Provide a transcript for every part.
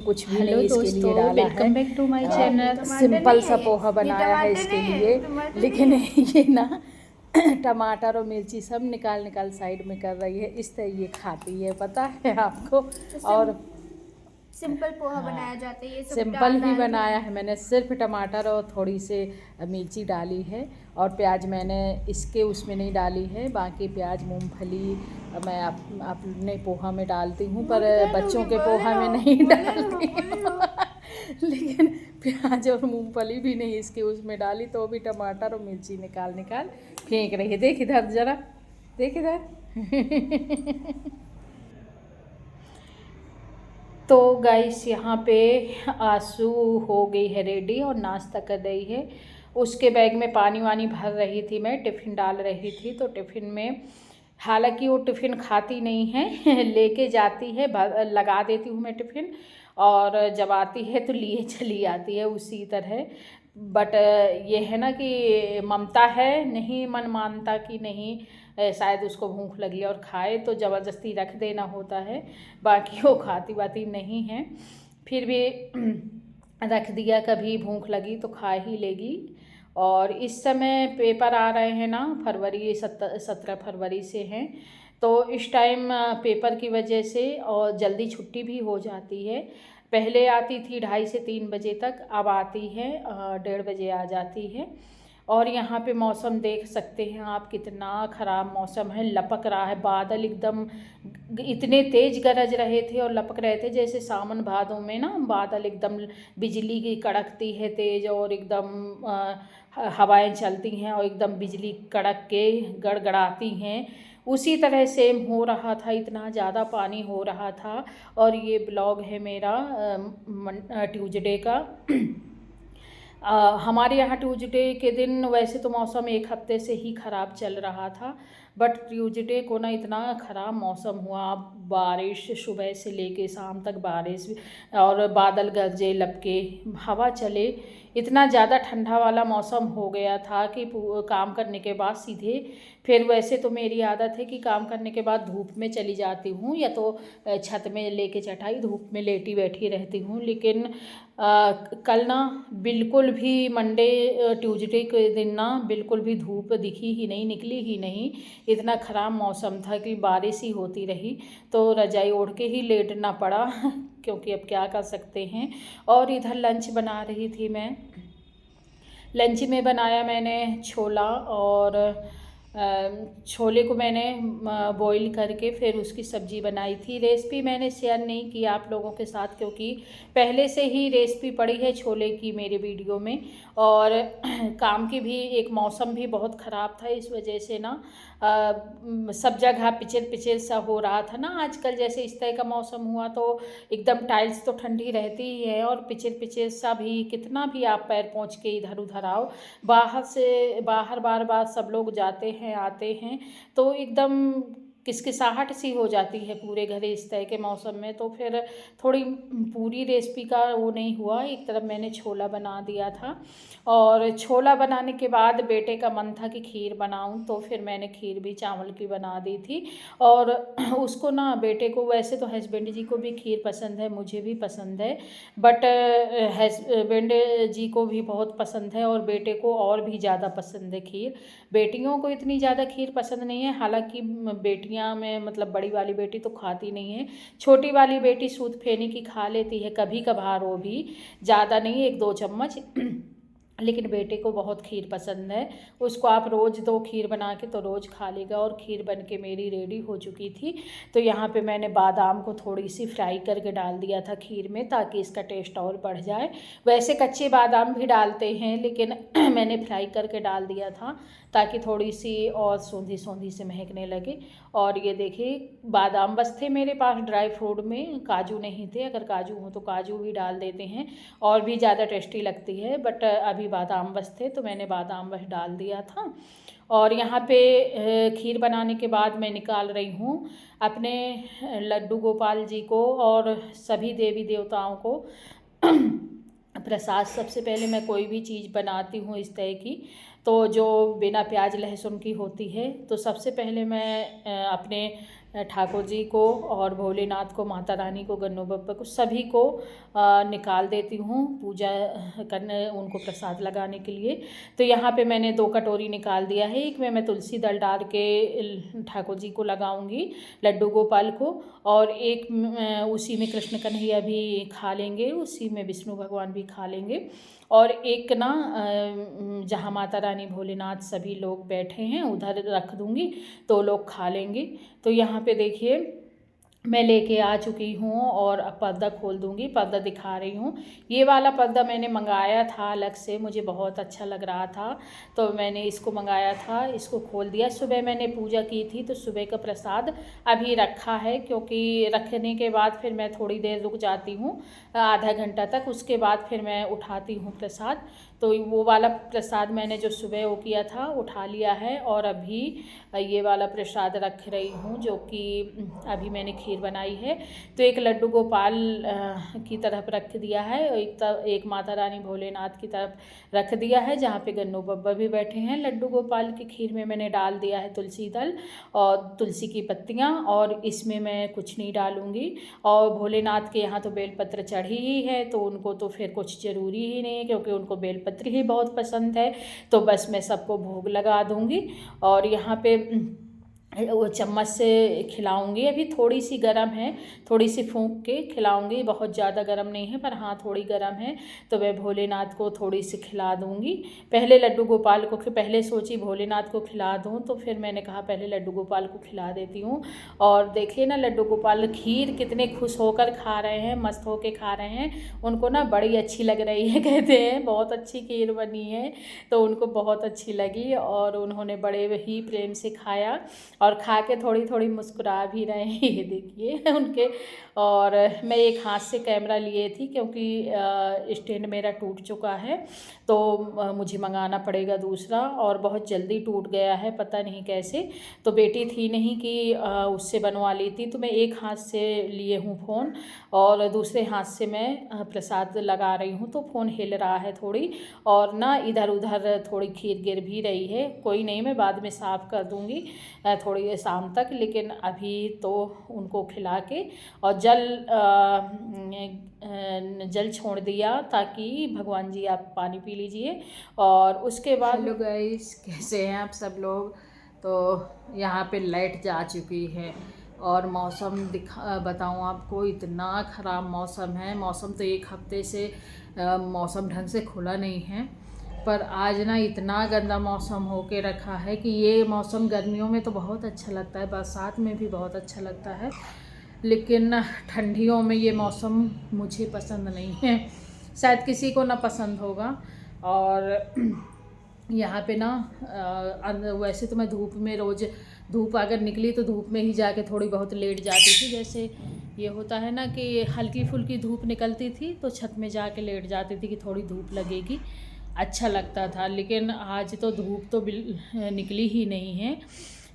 कुछ भी हेलो नहीं इसके लिए दोस्तों, डाला है। Welcome back to my channel. Simple सा पोहा बनाया है इसके लिए, लेकिन ये ना टमाटर और मिर्ची सब निकाल निकाल साइड में कर रही है। इस तरह ये खाती है, पता है आपको। और सिंपल पोहा हाँ, बनाया जाता है, ये सब सिंपल डाल ही डाल बनाया है मैंने। सिर्फ टमाटर और थोड़ी से मिर्ची डाली है, और प्याज मैंने इसके उसमें नहीं डाली है। बाकी प्याज मूंगफली मैं अपने पोहा में डालती हूँ, पर बच्चों के पोहा में नहीं डालती हूँ। लेकिन प्याज और मूंगफली भी नहीं इसके उसमें डाली, तो भी टमाटर और मिर्ची निकाल निकाल फेंक रही है। देख इधर जरा, देख इधर। तो गाइस यहाँ पे आंसू हो गई है रेडी और नाश्ता कर रही है। उसके बैग में पानी वानी भर रही थी, मैं टिफ़िन डाल रही थी। तो टिफ़िन में, हालांकि वो टिफ़िन खाती नहीं है लेके जाती है, लगा देती हूँ मैं टिफ़िन, और जब आती है तो लिए चली आती है उसी तरह। बट ये है ना कि ममता है, नहीं मन मानता कि नहीं शायद उसको भूख लगी और खाए, तो ज़बरदस्ती रख देना होता है। बाकी वो खाती वाती नहीं है, फिर भी रख दिया, कभी भूख लगी तो खा ही लेगी। और इस समय पेपर आ रहे हैं ना, फरवरी 17 फरवरी से हैं, तो इस टाइम पेपर की वजह से और जल्दी छुट्टी भी हो जाती है। पहले आती थी 2:30 से 3 बजे तक, अब आती है 1:30 बजे आ जाती है। और यहाँ पे मौसम देख सकते हैं आप, कितना ख़राब मौसम है। लपक रहा है बादल, एकदम इतने तेज़ गरज रहे थे और लपक रहे थे जैसे सावन भादों में ना बादल एकदम बिजली की कड़कती है तेज़, और एकदम हवाएं चलती हैं और एकदम बिजली कड़क के गड़गड़ाती हैं। उसी तरह सेम हो रहा था, इतना ज़्यादा पानी हो रहा था। और ये ब्लॉग है मेरा ट्यूसडे का। हमारे यहाँ ट्यूसडे के दिन वैसे तो मौसम एक हफ्ते से ही ख़राब चल रहा था, बट ट्यूसडे को ना इतना ख़राब मौसम हुआ, बारिश सुबह से लेके शाम तक बारिश, और बादल गरजे लपके, हवा चले, इतना ज़्यादा ठंडा वाला मौसम हो गया था कि काम करने के बाद सीधे, फिर वैसे तो मेरी आदत है कि काम करने के बाद धूप में चली जाती हूँ, या तो छत में लेके चटाई धूप में लेटी बैठी रहती हूँ। लेकिन कल ना बिल्कुल भी मंडे ट्यूसडे के दिन ना बिल्कुल भी धूप दिखी ही नहीं, निकली ही नहीं। इतना ख़राब मौसम था कि बारिश ही होती रही, तो रजाई ओढ़ के ही लेटना पड़ा क्योंकि अब क्या कर सकते हैं। और इधर लंच बना रही थी मैं। लंच में बनाया मैंने छोला, और छोले को मैंने बॉईल करके फिर उसकी सब्ज़ी बनाई थी। रेसिपी मैंने शेयर नहीं की आप लोगों के साथ, क्योंकि पहले से ही रेसिपी पड़ी है छोले की मेरे वीडियो में। और काम की भी एक मौसम भी बहुत ख़राब था, इस वजह से ना सब जगह पिचल पिचल सा हो रहा था ना। आजकल जैसे इस तरह का मौसम हुआ तो एकदम टाइल्स तो ठंडी रहती ही है, और पिचल पिचल सा भी, कितना भी आप पैर पहुँच के इधर उधर आओ, बाहर बार बार सब लोग जाते हैं आते हैं, तो एकदम किसकिसाहट सी हो जाती है पूरे घर इस तरह के मौसम में। तो फिर थोड़ी पूरी रेसिपी का वो नहीं हुआ, एक तरफ मैंने छोला बना दिया था। और छोला बनाने के बाद बेटे का मन था कि खीर बनाऊं, तो फिर मैंने खीर भी चावल की बना दी थी। और उसको ना, बेटे को, वैसे तो हस्बैंड जी को भी खीर पसंद है, मुझे भी पसंद है, बट हस्बैंड जी को भी बहुत पसंद है और बेटे को और भी ज़्यादा पसंद है खीर। बेटियों को इतनी ज़्यादा खीर पसंद नहीं है, हालांकि बेटियां में मतलब बड़ी वाली बेटी तो खाती नहीं है, छोटी वाली बेटी सूत फेनी की खा लेती है कभी कभार, वो भी ज़्यादा नहीं, 1-2 चम्मच। लेकिन बेटे को बहुत खीर पसंद है, उसको आप रोज़ दो खीर बना के तो रोज़ खा लेगा। और खीर बन के मेरी रेडी हो चुकी थी। तो यहाँ पे मैंने बादाम को थोड़ी सी फ्राई करके डाल दिया था खीर में, ताकि इसका टेस्ट और बढ़ जाए। वैसे कच्चे बादाम भी डालते हैं, लेकिन मैंने फ्राई करके डाल दिया था ताकि थोड़ी सी और सौंधी सौंधी से महकने लगे। और ये देखिए, बादाम बस थे मेरे पास ड्राई फ्रूट में, काजू नहीं थे। अगर काजू हो तो काजू भी डाल देते हैं और भी ज़्यादा टेस्टी लगती है, बट अभी बादाम बस थे तो मैंने बादाम बस डाल दिया था। और यहाँ पे खीर बनाने के बाद मैं निकाल रही हूँ अपने लड्डू गोपाल जी को और सभी देवी देवताओं को प्रसाद। सबसे पहले मैं कोई भी चीज़ बनाती हूँ इस तरह की, तो जो बिना प्याज लहसुन की होती है, तो सबसे पहले मैं अपने ठाकुर जी को और भोलेनाथ को, माता रानी को, गन्नू बप्पा को, सभी को निकाल देती हूँ पूजा करने, उनको प्रसाद लगाने के लिए। तो यहाँ पे मैंने 2 कटोरी निकाल दिया है। एक में मैं तुलसी दल डाल के ठाकुर जी को लगाऊंगी, लड्डू गोपाल को, और एक उसी में कृष्ण कन्हैया भी खा लेंगे, उसी में विष्णु भगवान भी खा लेंगे, और एक ना जहाँ माता रानी भोलेनाथ सभी लोग बैठे हैं उधर रख दूँगी तो लोग खा लेंगे। तो यहाँ पे देखिए मैं लेके आ चुकी हूँ और अब पर्दा खोल दूँगी, पर्दा दिखा रही हूँ। ये वाला पर्दा मैंने मंगाया था अलग से, मुझे बहुत अच्छा लग रहा था तो मैंने इसको मंगाया था, इसको खोल दिया। सुबह मैंने पूजा की थी तो सुबह का प्रसाद अभी रखा है, क्योंकि रखने के बाद फिर मैं थोड़ी देर रुक जाती हूँ, आधा घंटा तक, उसके बाद फिर मैं उठाती हूँ प्रसाद। तो वो वाला प्रसाद मैंने जो सुबह वो किया था उठा लिया है, और अभी ये वाला प्रसाद रख रही हूँ जो कि अभी मैंने खीर बनाई है। तो एक लड्डू गोपाल की तरफ रख दिया है, एक माता रानी भोलेनाथ की तरफ रख दिया है, जहाँ पे गन्नू बब्बा भी बैठे हैं। लड्डू गोपाल की खीर में मैंने डाल दिया है तुलसी दल और तुलसी की पत्तियाँ, और इसमें मैं कुछ नहीं डालूँगी। और भोलेनाथ के यहाँ तो बेलपत्र चढ़ी ही है, तो उनको तो फिर कुछ ज़रूरी ही नहीं है, क्योंकि उनको बेलपत्र ही बहुत पसंद है। तो बस मैं सबको भोग लगा दूँगी, और यहाँ पे वो चम्मच से खिलाऊंगी। अभी थोड़ी सी गर्म है, थोड़ी सी फूंक के खिलाऊंगी, बहुत ज़्यादा गर्म नहीं है पर हाँ थोड़ी गर्म है, तो मैं भोलेनाथ को थोड़ी सी खिला दूंगी। पहले लड्डू गोपाल को, पहले सोची भोलेनाथ को खिला दूं, तो फिर मैंने कहा पहले लड्डू गोपाल को खिला देती हूँ। और देखिए ना लड्डू गोपाल खीर कितने खुश होकर खा रहे हैं, मस्त होकर खा रहे हैं। उनको ना बड़ी अच्छी लग रही है, कहते हैं बहुत अच्छी खीर बनी है, तो उनको बहुत अच्छी लगी और उन्होंने बड़े ही प्रेम से खाया और खा के थोड़ी थोड़ी मुस्कुरा भी रहे हैं, ये देखिए उनके। और मैं एक हाथ से कैमरा लिए थी, क्योंकि स्टैंड मेरा टूट चुका है, तो मुझे मंगाना पड़ेगा दूसरा, और बहुत जल्दी टूट गया है, पता नहीं कैसे। तो बेटी थी नहीं कि उससे बनवा ली थी, तो मैं एक हाथ से लिए हूँ फ़ोन और दूसरे हाथ से मैं प्रसाद लगा रही हूँ, तो फ़ोन हिल रहा है थोड़ी, और ना इधर उधर थोड़ी खीर गिर भी रही है। कोई नहीं, मैं बाद में साफ़ कर दूँगी थोड़ी शाम तक, लेकिन अभी तो उनको खिला के और जल छोड़ दिया, ताकि भगवान जी आप पानी पी लीजिए। और उसके बाद हेलो गाइस, कैसे हैं आप सब लोग। तो यहाँ पे लाइट जा चुकी है और मौसम बताऊँ आपको, इतना ख़राब मौसम है। मौसम तो एक हफ्ते से मौसम ढंग से खुला नहीं है, पर आज ना इतना गंदा मौसम हो के रखा है कि ये मौसम गर्मियों में तो बहुत अच्छा लगता है, बरसात में भी बहुत अच्छा लगता है, लेकिन ठंडियों में ये मौसम मुझे पसंद नहीं है, शायद किसी को ना पसंद होगा। और यहाँ पे ना वैसे तो मैं धूप में रोज़, धूप अगर निकली तो धूप में ही जाके थोड़ी बहुत लेट जाती थी। जैसे ये होता है ना कि हल्की फुल्की धूप निकलती थी तो छत में जाके लेट जाती थी कि थोड़ी धूप लगेगी, अच्छा लगता था। लेकिन आज तो धूप तो निकली ही नहीं है।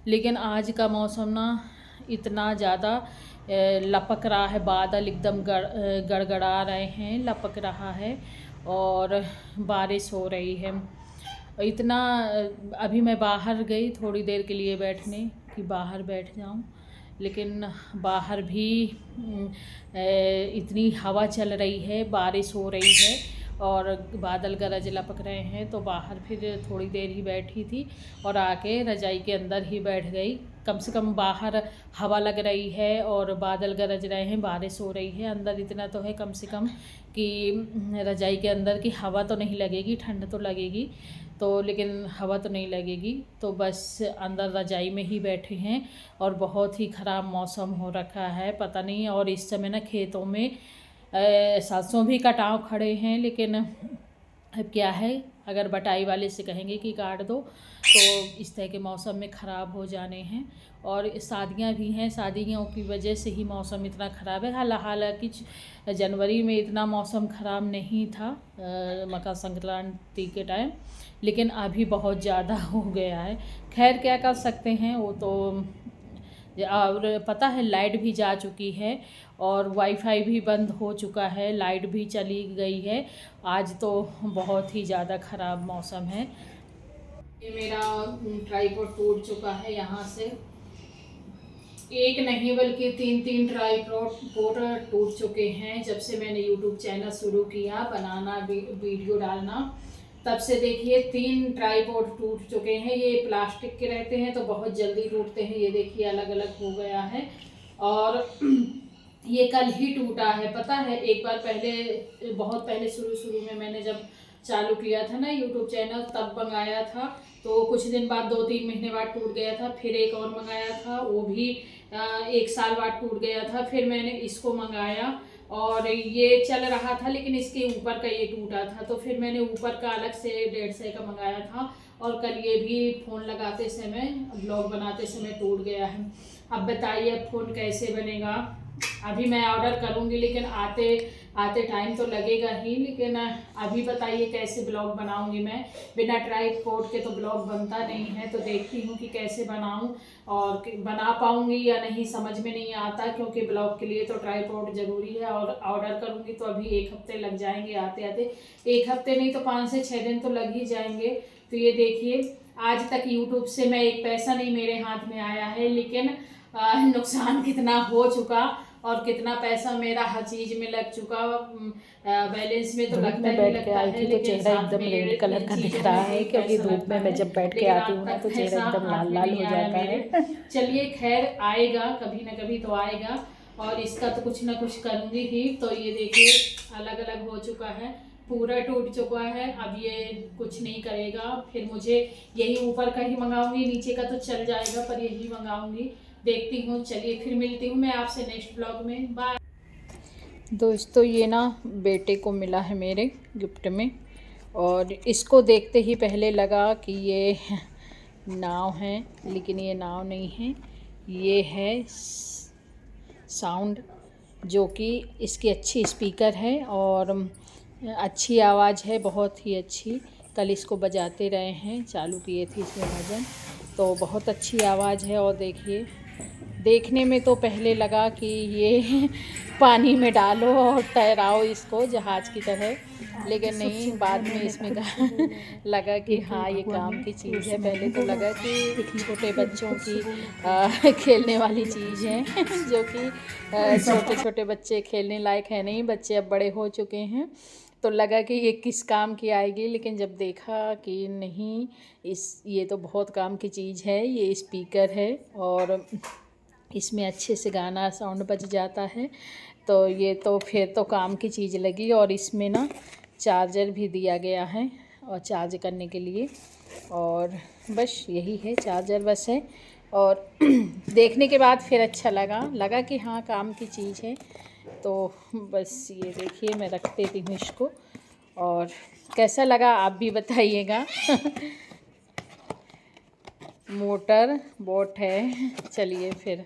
लेकिन आज का मौसम ना इतना ज़्यादा लपक रहा है, बादल एकदम गड़गड़ा रहे हैं, लपक रहा है और बारिश हो रही है। इतना अभी मैं बाहर गई थोड़ी देर के लिए बैठने कि बाहर बैठ जाऊं, लेकिन बाहर भी इतनी हवा चल रही है, बारिश हो रही है और बादल गरज लपक रहे हैं, तो बाहर फिर थोड़ी देर ही बैठी थी और आके रज़ाई के अंदर ही बैठ गई। कम से कम बाहर हवा लग रही है और बादल गरज रहे हैं, बारिश हो रही है, अंदर इतना तो है कम से कम कि रज़ाई के अंदर की हवा तो नहीं लगेगी, ठंड तो लगेगी तो, लेकिन हवा तो नहीं लगेगी। तो बस अंदर रज़ाई में ही बैठे हैं और बहुत ही ख़राब मौसम हो रखा है, पता नहीं। और इस समय ना खेतों में सरसों भी कटाव खड़े हैं, लेकिन अब क्या है, अगर बटाई वाले से कहेंगे कि काट दो तो इस तरह के मौसम में ख़राब हो जाने हैं। और शादियां भी हैं, शादियों की वजह से ही मौसम इतना ख़राब है। हालांकि जनवरी में इतना मौसम ख़राब नहीं था मकर संक्रांति के टाइम, लेकिन अभी बहुत ज़्यादा हो गया है। खैर क्या कर सकते हैं, वो तो। और पता है लाइट भी जा चुकी है और वाईफाई भी बंद हो चुका है, लाइट भी चली गई है। आज तो बहुत ही ज़्यादा ख़राब मौसम है। ये मेरा ट्राइपॉड टूट चुका है यहाँ से, एक नहीं बल्कि 3 ट्राईपॉड टूट चुके हैं जब से मैंने यूट्यूब चैनल शुरू किया बनाना वीडियो डालना, तब से देखिए 3 ट्राईपॉड टूट चुके हैं। ये प्लास्टिक के रहते हैं तो बहुत जल्दी टूटते हैं। ये देखिए अलग अलग हो गया है और ये कल ही टूटा है। पता है एक बार पहले, बहुत पहले शुरू में मैंने जब चालू किया था ना यूट्यूब चैनल, तब मंगाया था तो कुछ दिन बाद 2-3 महीने बाद टूट गया था। फिर एक और मंगाया था, वो भी 1 साल बाद टूट गया था। फिर मैंने इसको मंगाया और ये चल रहा था, लेकिन इसके ऊपर का ये टूटा था। तो फिर मैंने ऊपर का अलग से 150 का मंगाया था और कल ये भी फ़ोन लगाते समय, ब्लॉग बनाते समय टूट गया है। अब बताइए अब फ़ोन कैसे बनेगा। अभी मैं ऑर्डर करूँगी, लेकिन आते टाइम तो लगेगा ही, लेकिन अभी बताइए कैसे ब्लॉग बनाऊँगी मैं। बिना ट्राईपॉड के तो ब्लॉग बनता नहीं है। तो देखती हूँ कि कैसे बनाऊँ और बना पाऊँगी या नहीं, समझ में नहीं आता, क्योंकि ब्लॉग के लिए तो ट्राईपॉड ज़रूरी है। और ऑर्डर करूँगी तो अभी 1 हफ्ते लग जाएंगे आते आते। 1 हफ्ते नहीं तो 5 से 6 दिन तो लग ही जाएंगे। तो ये देखिए आज तक यूट्यूब से मैं एक पैसा नहीं मेरे हाथ में आया है, लेकिन नुकसान कितना हो चुका और कितना पैसा मेरा हर चीज़ में लग चुका। बैलेंस में तो लगता ही लगता है, तो लेकिन चेहरा साथ एकदम में रेड कलर का दिख रहा है, क्योंकि धूप में मैं जब बैठ के आती हूँ ना तो चेहरा एकदम लाल लाल हो जाता है। चलिए खैर, आएगा कभी ना कभी तो आएगा और इसका तो कुछ ना कुछ करूँगी ही। तो ये देखिए अलग अलग हो चुका है, पूरा टूट चुका है। अब ये कुछ नहीं करेगा। फिर मुझे यही ऊपर का ही मंगाऊंगी, नीचे का तो चल जाएगा, पर यही मंगाऊंगी। देखती हूँ, चलिए फिर मिलती हूँ मैं आपसे नेक्स्ट ब्लॉग में। बाय दोस्तों, ये ना बेटे को मिला है मेरे गिफ्ट में, और इसको देखते ही पहले लगा कि ये नाव है, लेकिन ये नाव नहीं है। ये है साउंड, जो कि इसकी अच्छी स्पीकर है और अच्छी आवाज़ है, बहुत ही अच्छी। कल इसको बजाते रहे हैं, चालू किए थे इसमें भजन, तो बहुत अच्छी आवाज़ है। और देखिए, देखने में तो पहले लगा कि ये पानी में डालो और तैराओ इसको जहाज़ की तरह, लेकिन नहीं, बाद में इसमें लगा कि हाँ ये काम की चीज़ है। पहले तो लगा कि छोटे बच्चों की खेलने वाली चीज़ है जो कि छोटे छोटे बच्चे खेलने लायक है नहीं, बच्चे अब बड़े हो चुके हैं, तो लगा कि ये किस काम की आएगी। लेकिन जब देखा कि नहीं, ये तो बहुत काम की चीज़ है। ये स्पीकर है और इसमें अच्छे से गाना साउंड बज जाता है, तो ये तो फिर तो काम की चीज़ लगी। और इसमें ना चार्जर भी दिया गया है और चार्ज करने के लिए, और बस यही है, चार्जर बस है। और देखने के बाद फिर अच्छा लगा कि हाँ काम की चीज़ है। तो बस ये देखिए, मैं रख देती हूँ इसको, और कैसा लगा आप भी बताइएगा। मोटर बोट है। चलिए फिर।